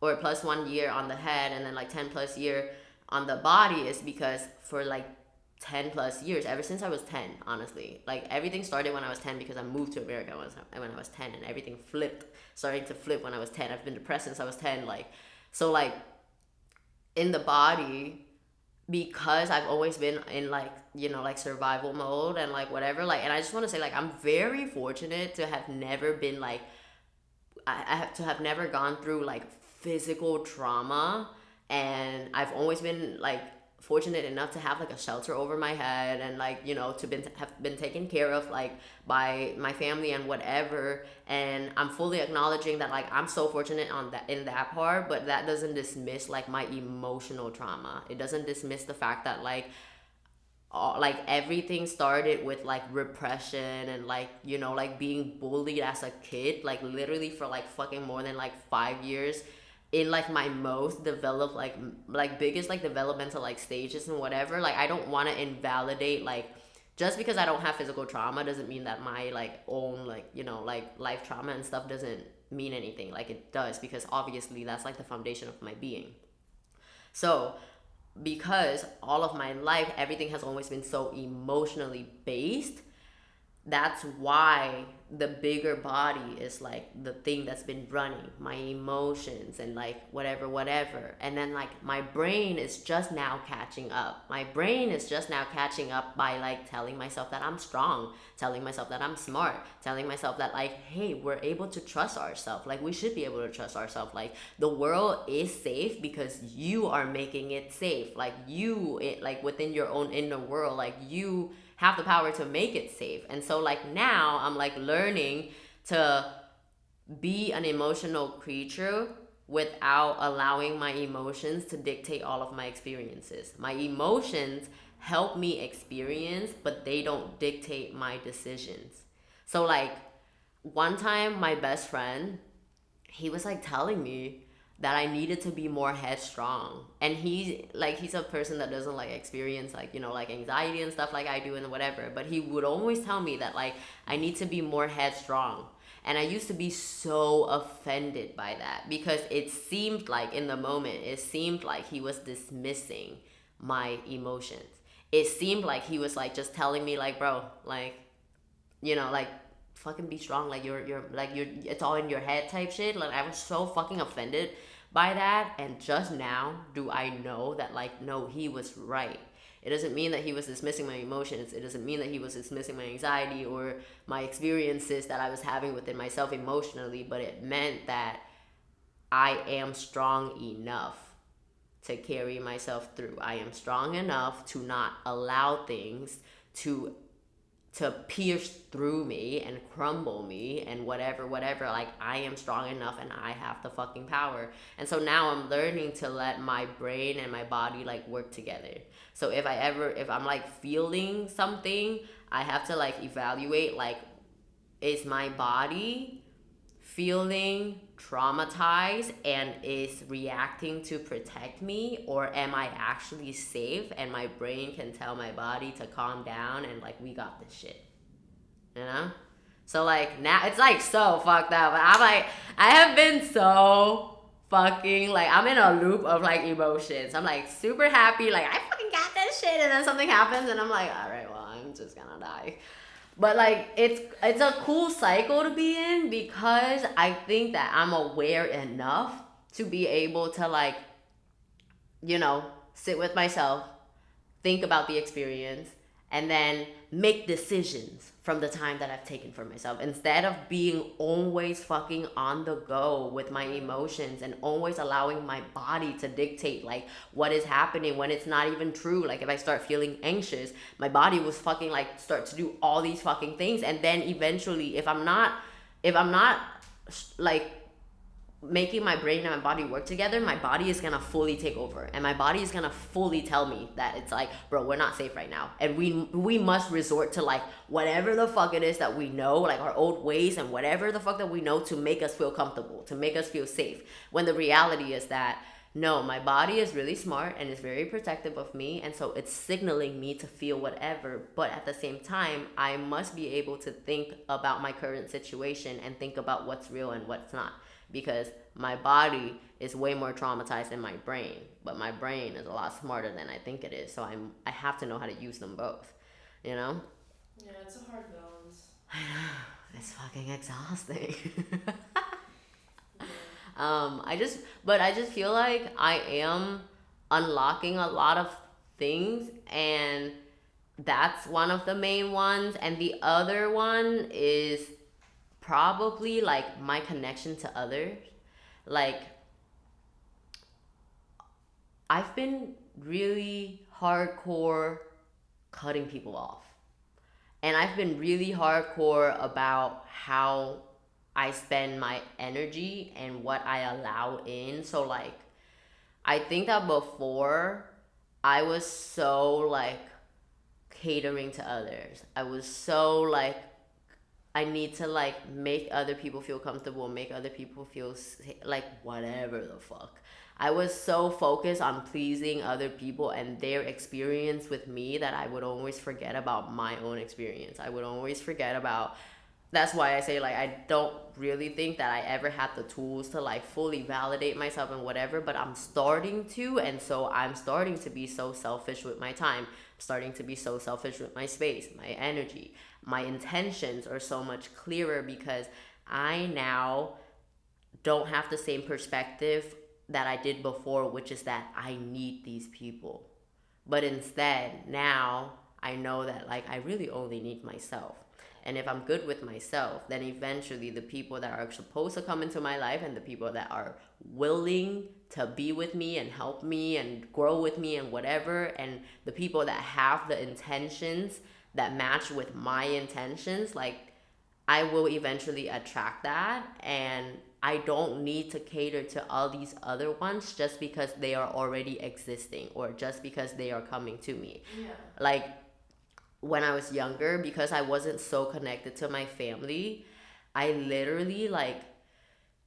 Speaker 1: or +1 year on the head and then like 10 plus year on the body is because for like 10 plus years, ever since I was 10, honestly, like everything started when I was 10 because I moved to America when I was 10, and everything starting to flip when I was 10. I've been depressed since I was 10. Like, so like in the body, because I've always been in like, like survival mode and like whatever, like, and I just want to say like I'm very fortunate to have never been like, I have to have never gone through like physical trauma, and I've always been like fortunate enough to have like a shelter over my head, and like, to have been taken care of like by my family and whatever. And I'm fully acknowledging that like I'm so fortunate on that, in that part, but that doesn't dismiss like my emotional trauma. It doesn't dismiss the fact that like everything started with like repression and like, like being bullied as a kid, like literally for like fucking more than like 5 years, in like my most developed like biggest like developmental like stages and whatever. Like I don't want to invalidate, like just because I don't have physical trauma doesn't mean that my like own like, like life trauma and stuff doesn't mean anything. Like it does, because obviously that's like the foundation of my being. So because all of my life everything has always been so emotionally based, that's why the bigger body is like the thing that's been running my emotions and like whatever. And then like my brain is just now catching up. My brain is just now catching up by like telling myself that I'm strong, telling myself that I'm smart, telling myself that like, hey, we're able to trust ourselves. Like we should be able to trust ourselves. Like the world is safe because you are making it safe. Like like within your own inner world, like you have the power to make it safe. And so like now I'm like learning to be an emotional creature without allowing my emotions to dictate all of my experiences. My emotions help me experience, but they don't dictate my decisions. So like one time my best friend, he was like telling me that I needed to be more headstrong. And he's a person that doesn't like experience like, like anxiety and stuff like I do and whatever. But he would always tell me that like I need to be more headstrong. And I used to be so offended by that, because it seemed like in the moment, it seemed like he was dismissing my emotions. It seemed like he was like just telling me like, bro, like, like fucking be strong, like you're it's all in your head type shit. Like I was so fucking offended by that, and just now do I know that like, no, he was right. It doesn't mean that he was dismissing my emotions. It doesn't mean that he was dismissing my anxiety or my experiences that I was having within myself emotionally, but it meant that I am strong enough to carry myself through. I am strong enough to not allow things to pierce through me and crumble me and whatever. Like I am strong enough and I have the fucking power. And so now I'm learning to let my brain and my body like work together. So if I'm like feeling something, I have to like evaluate, like, is my body feeling traumatized and is reacting to protect me, or am I actually safe and my brain can tell my body to calm down and like, we got this shit, so like now it's like so fucked up, but I'm like, I have been so fucking like I'm in a loop of like emotions. I'm like super happy, like I fucking got this shit, and then something happens, and I'm like, all right, well, I'm just gonna die. But like it's a cool cycle to be in because I think that I'm aware enough to be able to like, you know, sit with myself, think about the experience, and then make decisions from the time that I've taken for myself instead of being always fucking on the go with my emotions and always allowing my body to dictate like what is happening when it's not even true. Like if I start feeling anxious, my body was fucking like start to do all these fucking things, and then eventually if I'm not like making my brain and my body work together, my body is gonna fully take over, and my body is gonna fully tell me that it's like, bro, we're not safe right now, and we must resort to like whatever the fuck it is that we know, like our old ways and whatever the fuck that we know to make us feel comfortable, to make us feel safe. When the reality is that no, my body is really smart and is very protective of me, and so it's signaling me to feel whatever. But at the same time, I must be able to think about my current situation and think about what's real and what's not, because my body is way more traumatized than my brain, but my brain is a lot smarter than I think it is. So I have to know how to use them both, you know?
Speaker 2: Yeah, it's a hard balance.
Speaker 1: I know. It's fucking exhausting.
Speaker 2: Yeah.
Speaker 1: I just feel like I am unlocking a lot of things, and that's one of the main ones, and the other one is probably like my connection to others. Like I've been really hardcore cutting people off. And I've been really hardcore about how I spend my energy and what I allow in. So like I think that before I was so like catering to others. I was so like I need to like make other people feel comfortable, make other people feel like whatever the fuck. I was so focused on pleasing other people and their experience with me that I would always forget about my own experience. I would always forget about. That's why I say like I don't really think that I ever had the tools to like fully validate myself and whatever, but I'm starting to, and so I'm starting to be so selfish with my time. I'm starting to be so selfish with my space, my energy. My intentions are so much clearer because I now don't have the same perspective that I did before, which is that I need these people. But instead, now I know that like I really only need myself. And if I'm good with myself, then eventually the people that are supposed to come into my life and the people that are willing to be with me and help me and grow with me and whatever, and the people that have the intentions that match with my intentions, like I will eventually attract that, and I don't need to cater to all these other ones just because they are already existing or just because they are coming to me.
Speaker 2: Yeah.
Speaker 1: Like when I was younger, because I wasn't so connected to my family, I literally like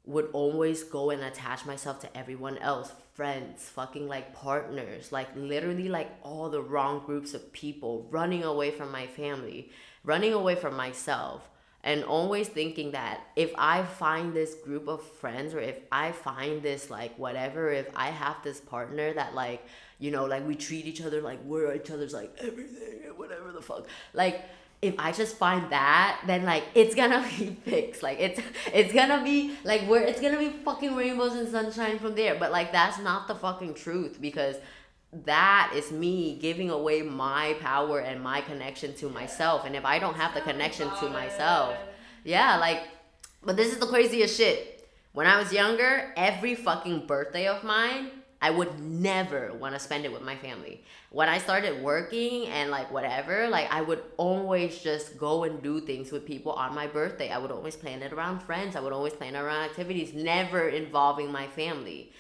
Speaker 1: would always go and attach myself to everyone else, friends, fucking like partners, like literally like all the wrong groups of people, running away from my family, running away from myself, and always thinking that if I find this group of friends or if I find this like whatever, if I have this partner that like, you know, like we treat each other like we're each other's like everything and whatever the fuck, like if I just find that, then like it's gonna be fixed. Like it's gonna be like where it's gonna be fucking rainbows and sunshine from there. But like that's not the fucking truth, because that is me giving away my power and my connection to myself. And if I don't have the connection to myself, yeah, like, but this is the craziest shit. When I was younger, every fucking birthday of mine, I would never want to spend it with my family. When I started working and like whatever, like I would always just go and do things with people on my birthday. I would always plan it around friends. I would always plan it around activities, never involving my family.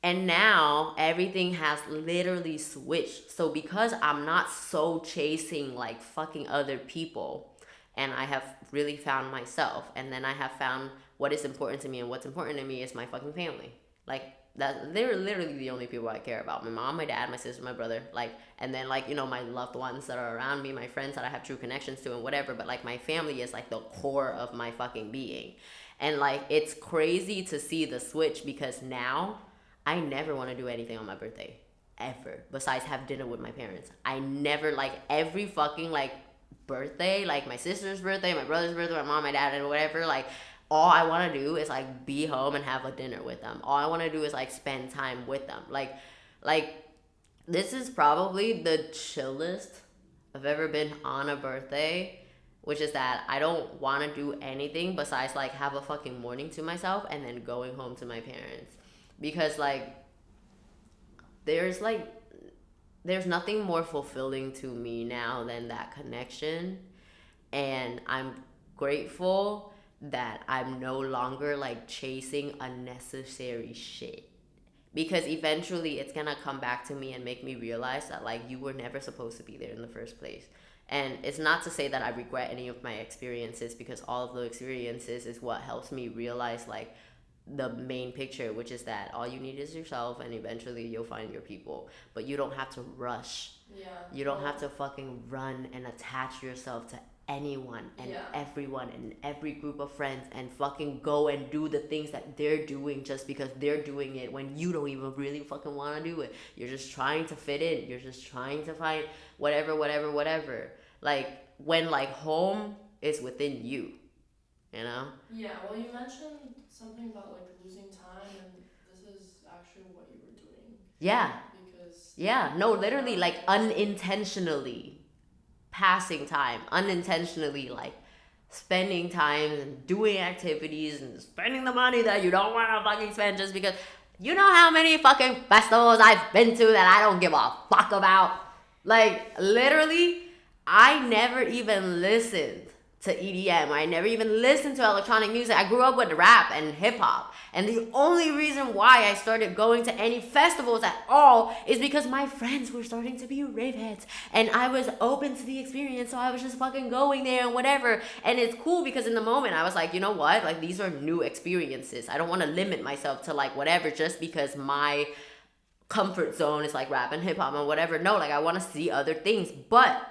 Speaker 1: And now everything has literally switched. So because I'm not so chasing like fucking other people, and I have really found myself, and then I have found what is important to me, and what's important to me is my fucking family. Like that they're literally the only people I care about. My mom, my dad, my sister, my brother, like, and then like, you know, my loved ones that are around me, my friends that I have true connections to and whatever, but like my family is like the core of my fucking being. And like it's crazy to see the switch because now I never want to do anything on my birthday ever besides have dinner with my parents. I never, like, every fucking like birthday, like my sister's birthday, my brother's birthday, my mom, my dad, and whatever, like all I want to do is like be home and have a dinner with them. All I want to do is like spend time with them. Like this is probably the chillest I've ever been on a birthday, which is that I don't want to do anything besides like have a fucking morning to myself and then going home to my parents. Because like there's like there's nothing more fulfilling to me now than that connection, and I'm grateful that I'm no longer like chasing unnecessary shit, because eventually it's gonna come back to me and make me realize that like you were never supposed to be there in the first place. And it's not to say that I regret any of my experiences, because all of the experiences is what helps me realize like the main picture, which is that all you need is yourself, and eventually you'll find your people. But you don't have to rush.
Speaker 2: Yeah.
Speaker 1: You don't have to fucking run and attach yourself to anyone and everyone and every group of friends and fucking go and do the things that they're doing just because they're doing it when you don't even really fucking want to do it. You're just trying to fit in. You're just trying to find whatever. Like when like home is within you, you know?
Speaker 2: Yeah, well, you mentioned something about like losing time, and this is actually what you were doing.
Speaker 1: Yeah.
Speaker 2: Because
Speaker 1: yeah, no, literally like unintentionally passing time, unintentionally like spending time and doing activities and spending the money that you don't want to fucking spend just because you know how many fucking festivals I've been to that I don't give a fuck about. Like literally, I never even listened to EDM. I never even listened to electronic music. I grew up with rap and hip hop. And the only reason why I started going to any festivals at all is because my friends were starting to be rave heads. And I was open to the experience, so I was just fucking going there and whatever. And it's cool because in the moment I was like, you know what? Like these are new experiences. I don't want to limit myself to like whatever just because my comfort zone is like rap and hip hop and whatever. No, like I want to see other things. But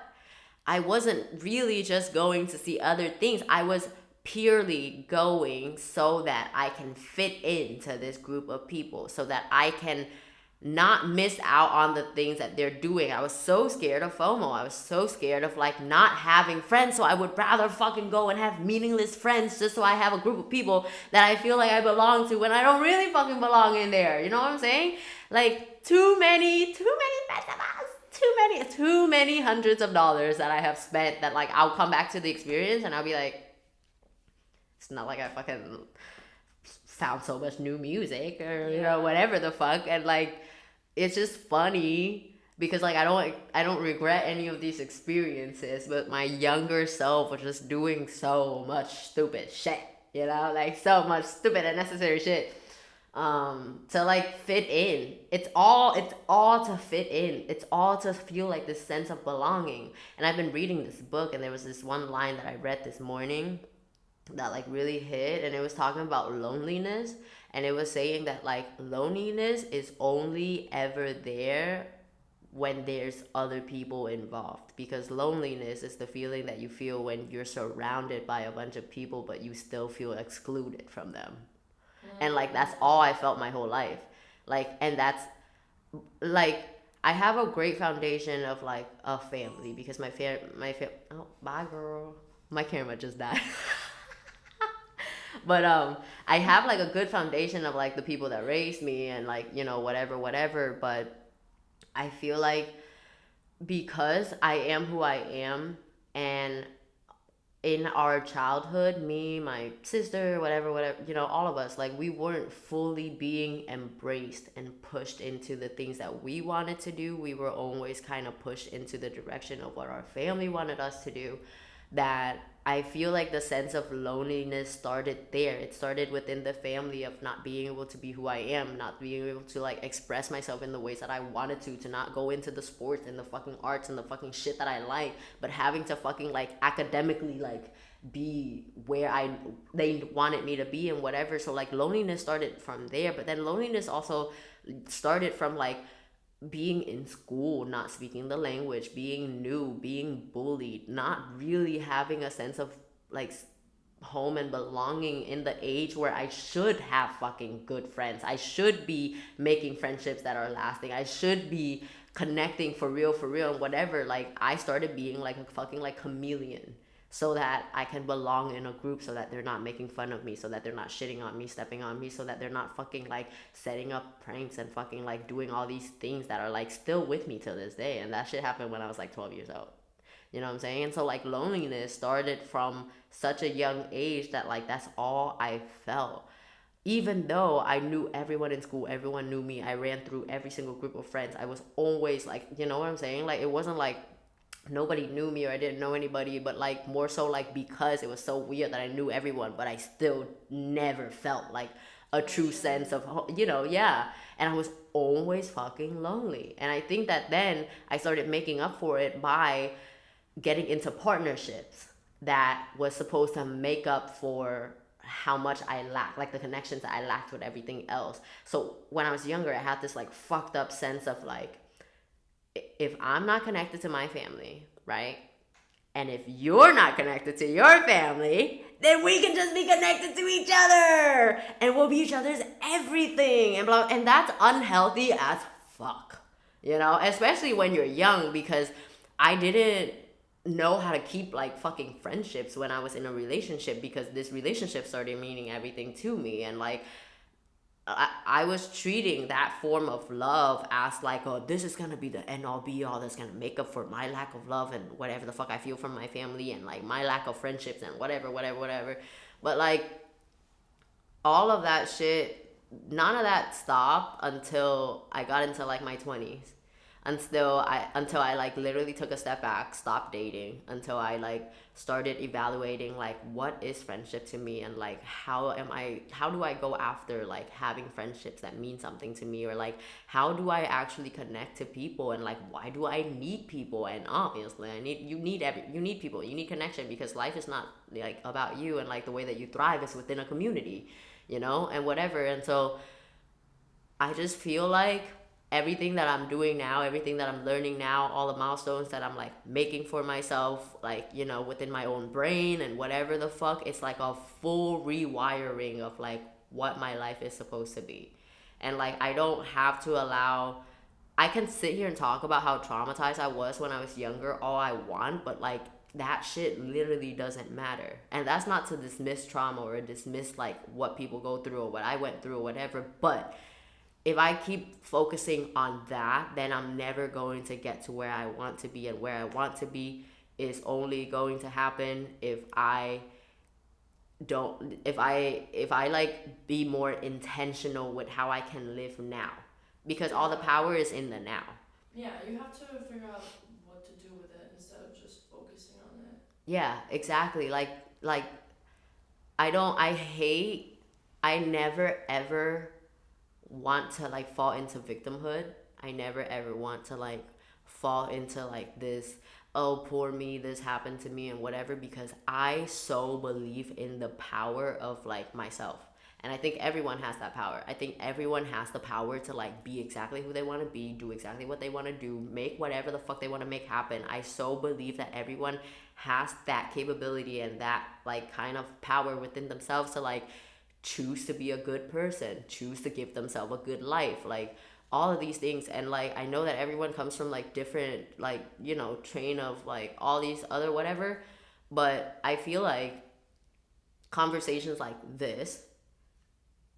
Speaker 1: I wasn't really just going to see other things. I was purely going so that I can fit into this group of people, so that I can not miss out on the things that they're doing. I was so scared of FOMO. I was so scared of like not having friends, so I would rather fucking go and have meaningless friends just so I have a group of people that I feel like I belong to when I don't really fucking belong in there. You know what I'm saying? Like too many festivals. Too many hundreds of dollars that I have spent that like I'll come back to the experience and I'll be like, it's not like I fucking found so much new music or you know whatever the fuck. And like it's just funny because like I don't regret any of these experiences, but my younger self was just doing so much stupid shit, you know, like so much stupid unnecessary shit to like fit in. It's all to fit in. It's all to feel like this sense of belonging. And I've been reading this book, and there was this one line that I read this morning that like really hit, and it was talking about loneliness, and it was saying that like loneliness is only ever there when there's other people involved, because loneliness is the feeling that you feel when you're surrounded by a bunch of people but you still feel excluded from them. And like that's all I felt my whole life. Like, and that's like I have a great foundation of like a family, because oh bye girl, my camera just died. But I have like a good foundation of like the people that raised me and like, you know, whatever. But I feel like because I am who I am, and in our childhood, me, my sister, whatever, you know, all of us, like we weren't fully being embraced and pushed into the things that we wanted to do. We were always kind of pushed into the direction of what our family wanted us to do. that I feel like the sense of loneliness started there. It started within the family of not being able to be who I am, not being able to like express myself in the ways that I wanted to not go into the sports and the fucking arts and the fucking shit that I like, but having to fucking like academically like be where I they wanted me to be and whatever. So like loneliness started from there, but then loneliness also started from like being in school, not speaking the language, being new, being bullied, not really having a sense of like home and belonging in the age where I should have fucking good friends. I should be making friendships that are lasting. I should be connecting for real, and whatever. Like I started being like a fucking like chameleon so that I can belong in a group, so that they're not making fun of me, so that they're not shitting on me, stepping on me, so that they're not fucking like setting up pranks and fucking like doing all these things that are like still with me till this day. And that shit happened when I was like 12 years old. You know what I'm saying? And so like loneliness started from such a young age that like that's all I felt. Even though I knew everyone in school, everyone knew me, I ran through every single group of friends. I was always like, you know what I'm saying? Like it wasn't like nobody knew me or I didn't know anybody, but like more so like because it was so weird that I knew everyone, but I still never felt like a true sense of, yeah. And I was always fucking lonely. And I think that then I started making up for it by getting into partnerships that was supposed to make up for how much I lacked, like the connections that I lacked with everything else. So when I was younger, I had this like fucked up sense of like, if I'm not connected to my family, right? And if you're not connected to your family, then we can just be connected to each other and we'll be each other's everything and blah. And that's unhealthy as fuck, especially when you're young, because I didn't know how to keep like fucking friendships when I was in a relationship, because this relationship started meaning everything to me. And like, I was treating that form of love as like, oh, this is gonna be the end all be all that's gonna make up for my lack of love and whatever the fuck I feel from my family and like my lack of friendships and whatever. But like all of that shit, none of that stopped until I got into like my 20s. Until I like literally took a step back, stopped dating, until I like started evaluating like what is friendship to me, and like how do I go after like having friendships that mean something to me, or like how do I actually connect to people, and like why do I need people? And obviously you need people, you need connection, because life is not like about you, and like the way that you thrive is within a community, and whatever. And so I just feel like everything that I'm doing now, everything that I'm learning now, all the milestones that I'm like making for myself, like, within my own brain and whatever the fuck, it's like a full rewiring of like what my life is supposed to be. And like, I don't have to allow, I can sit here and talk about how traumatized I was when I was younger all I want, but like, that shit literally doesn't matter. And that's not to dismiss trauma or dismiss like what people go through or what I went through or whatever, but if I keep focusing on that, then I'm never going to get to where I want to be. And where I want to be is only going to happen if I like be more intentional with how I can live now, because all the power is in the now.
Speaker 2: Yeah, you have to figure out what to do with it instead of just focusing on it.
Speaker 1: Yeah, exactly. Like I never ever want to like fall into victimhood. I never ever want to like fall into like this, oh poor me, this happened to me and whatever, because I so believe in the power of like myself. And I think everyone has that power. I think everyone has the power to like be exactly who they want to be, do exactly what they want to do, make whatever the fuck they want to make happen. I so believe that everyone has that capability and that like kind of power within themselves to like choose to be a good person, choose to give themselves a good life, like all of these things. And like I know that everyone comes from like different like train of like all these other whatever, but I feel like conversations like this,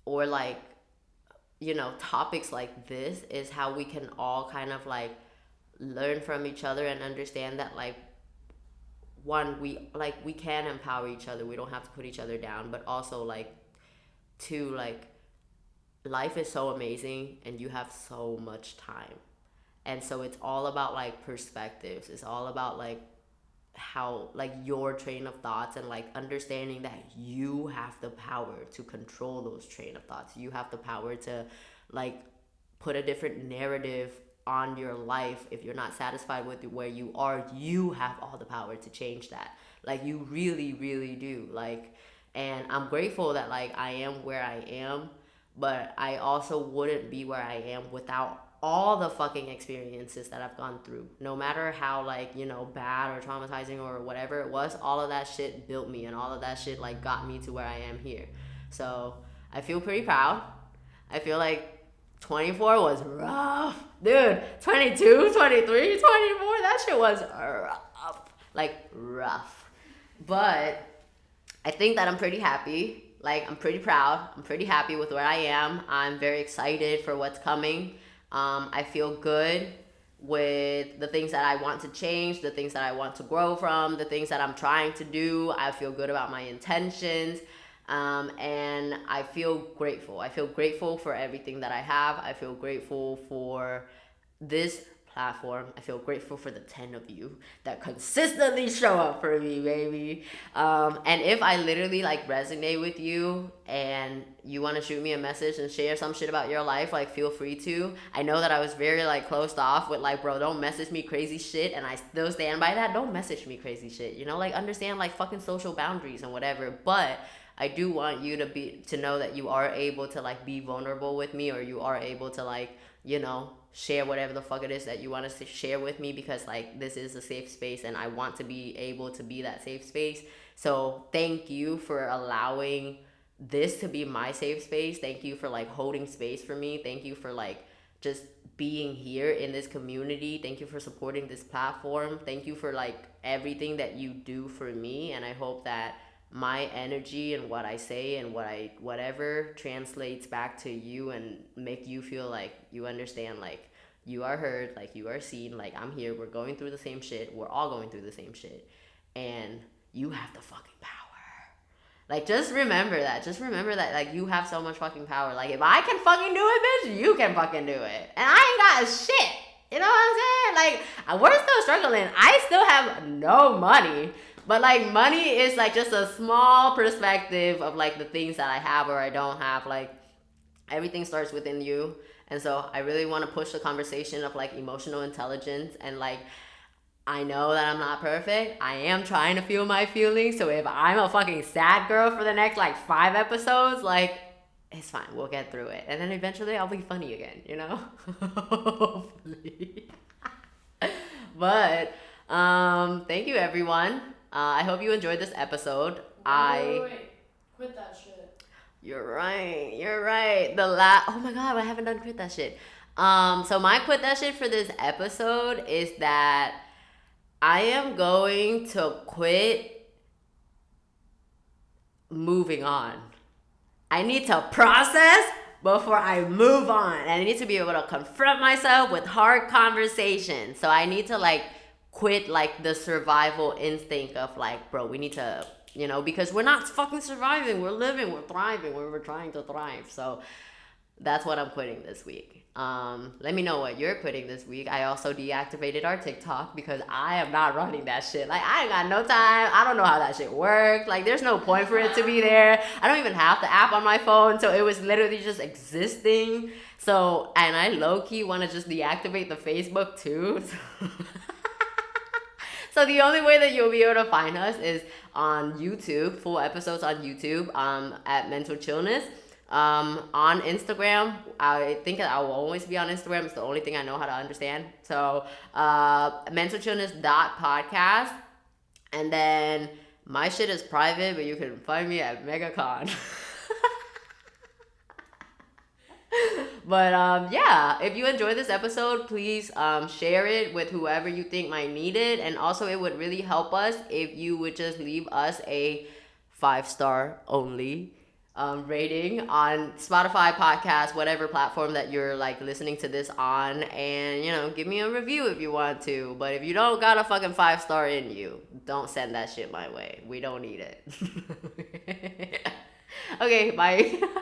Speaker 1: or like topics like this, is how we can all kind of like learn from each other and understand that like one, we can empower each other, we don't have to put each other down, but also like two, like life is so amazing and you have so much time. And so it's all about like perspectives. It's all about like how like your train of thoughts, and like understanding that you have the power to control those train of thoughts. You have the power to like put a different narrative on your life. If you're not satisfied with where you are, you have all the power to change that. Like you really, really do. Like, and I'm grateful that like I am where I am, but I also wouldn't be where I am without all the fucking experiences that I've gone through. No matter how like, you know, bad or traumatizing or whatever it was, all of that shit built me, and all of that shit like got me to where I am here. So I feel pretty proud. I feel like 24 was rough. Dude, 22, 23, 24, that shit was rough. Like rough. But I think that I'm pretty happy. Like, I'm pretty proud. I'm pretty happy with where I am. I'm very excited for what's coming. I feel good with the things that I want to change, the things that I want to grow from, the things that I'm trying to do. I feel good about my intentions. And I feel grateful. I feel grateful for everything that I have. I feel grateful for this platform. I feel grateful for the 10 of you that consistently show up for me, baby. And if I literally like resonate with you and you want to shoot me a message and share some shit about your life, like feel free to. I know that I was very like closed off with like, bro, don't message me crazy shit, and I still stand by that. Don't message me crazy shit, you know, like understand like fucking social boundaries and whatever. But I do want you to know that you are able to like be vulnerable with me, or you are able to like, you know, share whatever the fuck it is that you want to share with me, because like this is a safe space and I want to be able to be that safe space. So thank you for allowing this to be my safe space. Thank you for like holding space for me. Thank you for like just being here in this community. Thank you for supporting this platform. Thank you for like everything that you do for me, and I hope that my energy and what I say and whatever translates back to you and make you feel like you understand, like you are heard, like you are seen, like I'm here, we're going through the same shit, we're all going through the same shit, and you have the fucking power. Like just remember that like you have so much fucking power. Like if I can fucking do it, bitch, you can fucking do it. And I ain't got shit. You know what I'm saying? Like we're still struggling. I still have no money. But like money is like just a small perspective of like the things that I have or I don't have. Like everything starts within you. And so I really want to push the conversation of like emotional intelligence, and like I know that I'm not perfect. I am trying to feel my feelings. So if I'm a fucking sad girl for the next like 5 episodes, like it's fine. We'll get through it. And then eventually I'll be funny again, you know? Hopefully. But thank you everyone. I hope you enjoyed this episode.
Speaker 2: Wait. Quit that shit.
Speaker 1: You're right. Oh my god, I haven't done quit that shit. So my quit that shit for this episode is that I am going to quit moving on. I need to process before I move on. And I need to be able to confront myself with hard conversations. So I need to like quit like the survival instinct of like, bro, we need to, you know, because we're not fucking surviving. We're living, we're thriving, we're trying to thrive. So that's what I'm quitting this week. Let me know what you're quitting this week. I also deactivated our TikTok because I am not running that shit. Like I ain't got no time. I don't know how that shit works. Like there's no point for it to be there. I don't even have the app on my phone, so it was literally just existing. So, and I low-key want to just deactivate the Facebook too. So the only way that you'll be able to find us is on YouTube, full episodes on YouTube, at Mental Chillness. On Instagram, I think I will always be on Instagram. It's the only thing I know how to understand. So, mentalchillness.podcast. And then my shit is private, but you can find me at MegaCon. But yeah, if you enjoyed this episode, please share it with whoever you think might need it. And also it would really help us if you would just leave us a 5-star only rating on Spotify, podcast, whatever platform that you're like listening to this on, and you know, give me a review if you want to. But if you don't got a fucking 5-star in you, don't send that shit my way. We don't need it. Okay, bye.